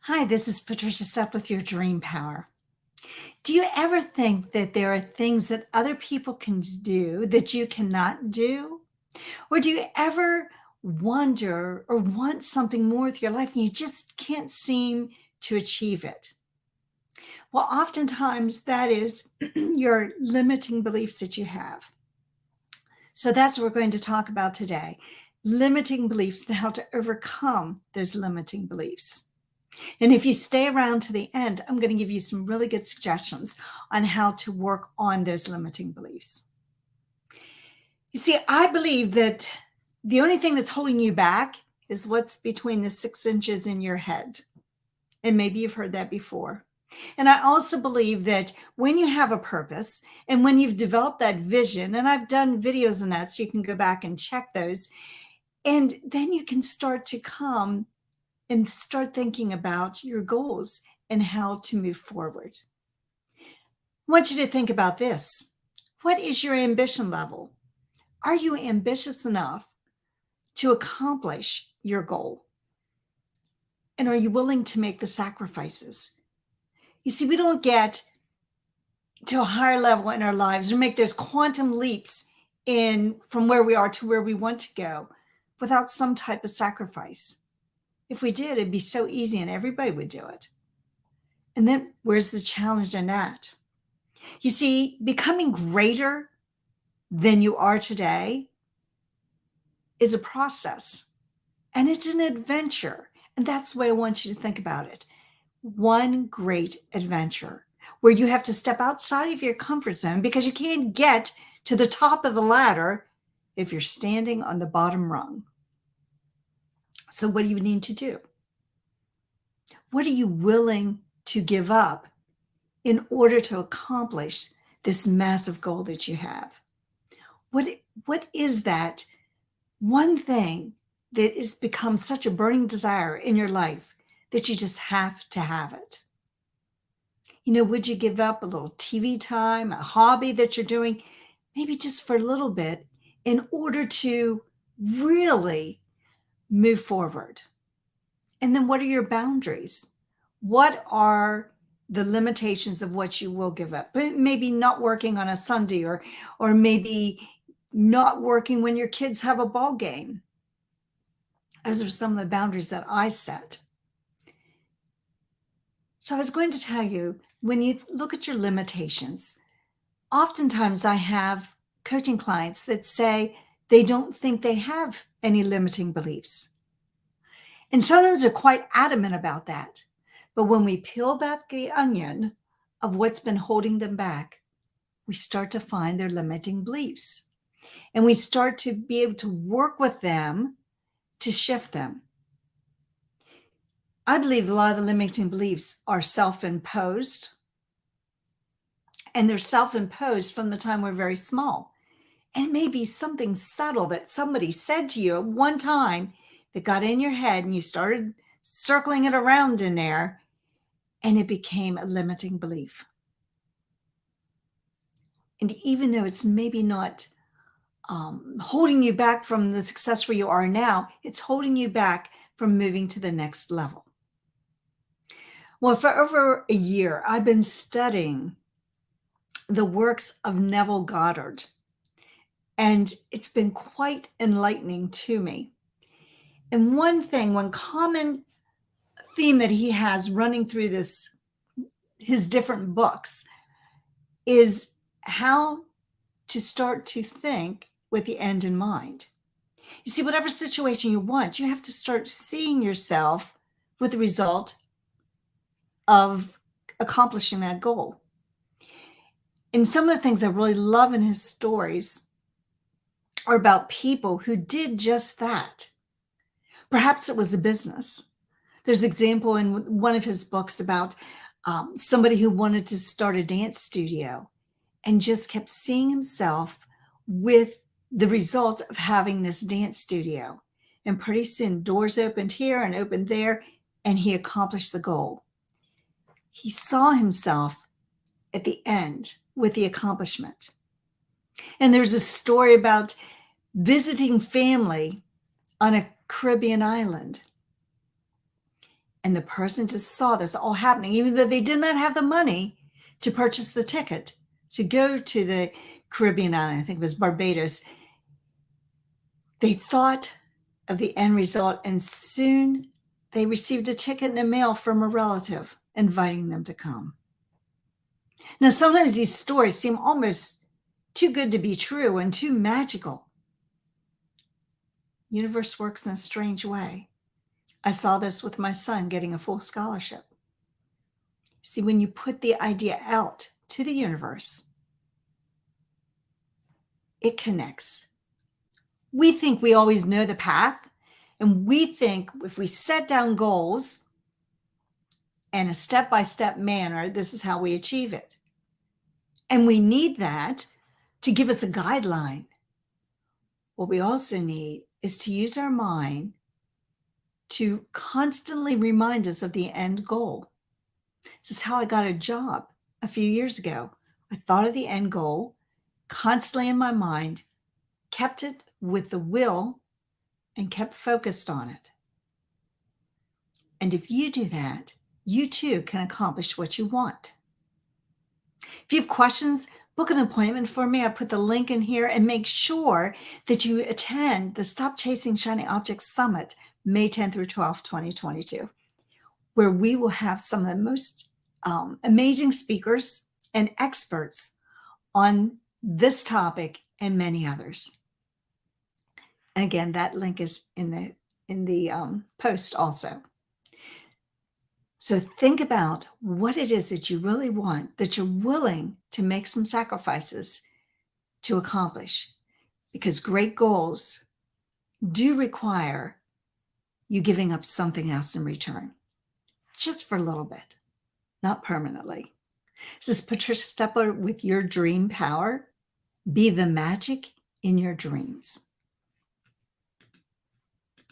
Hi, this is Patricia Sepp with your Dream Power. Do you ever think that there are things that other people can do that you cannot do? Or do you ever wonder or want something more with your life and you just can't seem to achieve it? Well, oftentimes that is your limiting beliefs that you have. So that's what we're going to talk about today. Limiting beliefs and how to overcome those limiting beliefs. And if you stay around to the end, I'm going to give you some really good suggestions on how to work on those limiting beliefs. You see, I believe that the only thing that's holding you back is what's between the 6 inches in your head. And maybe you've heard that before. And I also believe that when you have a purpose and when you've developed that vision, and I've done videos on that, so you can go back and check those, and then you can start to come and start thinking about your goals and how to move forward. I want you to think about this. What is your ambition level? Are you ambitious enough to accomplish your goal? And are you willing to make the sacrifices? You see, we don't get to a higher level in our lives or make those quantum leaps in from where we are to where we want to go without some type of sacrifice. If we did, it'd be so easy and everybody would do it. And then where's the challenge in that? You see, becoming greater than you are today is a process and it's an adventure. And that's the way I want you to think about it. One great adventure where you have to step outside of your comfort zone because you can't get to the top of the ladder if you're standing on the bottom rung. So what do you need to do? What are you willing to give up in order to accomplish this massive goal that you have? What is that one thing that has become such a burning desire in your life that you just have to have it? You know, would you give up a little TV time, a hobby that you're doing, maybe just for a little bit in order to really move forward? And then what are your boundaries? What are the limitations of what you will give up? But maybe not working on a Sunday or maybe not working when your kids have a ball game. Those are some of the boundaries that I set. So I was going to tell you, when you look at your limitations, oftentimes I have coaching clients that say they don't think they have any limiting beliefs. And sometimes they're quite adamant about that. But when we peel back the onion of what's been holding them back, we start to find their limiting beliefs. And we start to be able to work with them to shift them. I believe a lot of the limiting beliefs are self-imposed. And they're self-imposed from the time we're very small. And it may be something subtle that somebody said to you at one time that got in your head and you started circling it around in there and it became a limiting belief. And even though it's maybe not holding you back from the success where you are now, it's holding you back from moving to the next level. Well, for over a year, I've been studying the works of Neville Goddard, and it's been quite enlightening to me. And one common theme that he has running through his different books is how to start to think with the end in mind. You see, whatever situation you want, you have to start seeing yourself with the result of accomplishing that goal. And some of the things I really love in his stories are about people who did just that. Perhaps it was a business. There's an example in one of his books about somebody who wanted to start a dance studio and just kept seeing himself with the result of having this dance studio. And pretty soon doors opened here and opened there, and he accomplished the goal. He saw himself at the end with the accomplishment. And there's a story about visiting family on a Caribbean island. And the person just saw this all happening, even though they did not have the money to purchase the ticket to go to the Caribbean island. I think it was Barbados. They thought of the end result, and soon they received a ticket in the mail from a relative inviting them to come. Now, sometimes these stories seem almost too good to be true and too magical. Universe works in a strange way. I saw this with my son getting a full scholarship. See, when you put the idea out to the universe, it connects. We think we always know the path, and we think if we set down goals in a step-by-step manner, this is how we achieve it. And we need that to give us a guideline. What we also need is to use our mind to constantly remind us of the end goal. This is how I got a job a few years ago. I thought of the end goal constantly in my mind, kept it with the will, and kept focused on it. And if you do that, you too can accomplish what you want. If you have questions, book an appointment for me. I put the link in here, and make sure that you attend the Stop Chasing Shiny Objects Summit, May 10th through 12th, 2022, where we will have some of the most amazing speakers and experts on this topic and many others. And again, that link is in the post also. So think about what it is that you really want, that you're willing to make some sacrifices to accomplish, because great goals do require you giving up something else in return, just for a little bit, not permanently. This is Patricia Stepler with Your Dream Power. Be the magic in your dreams.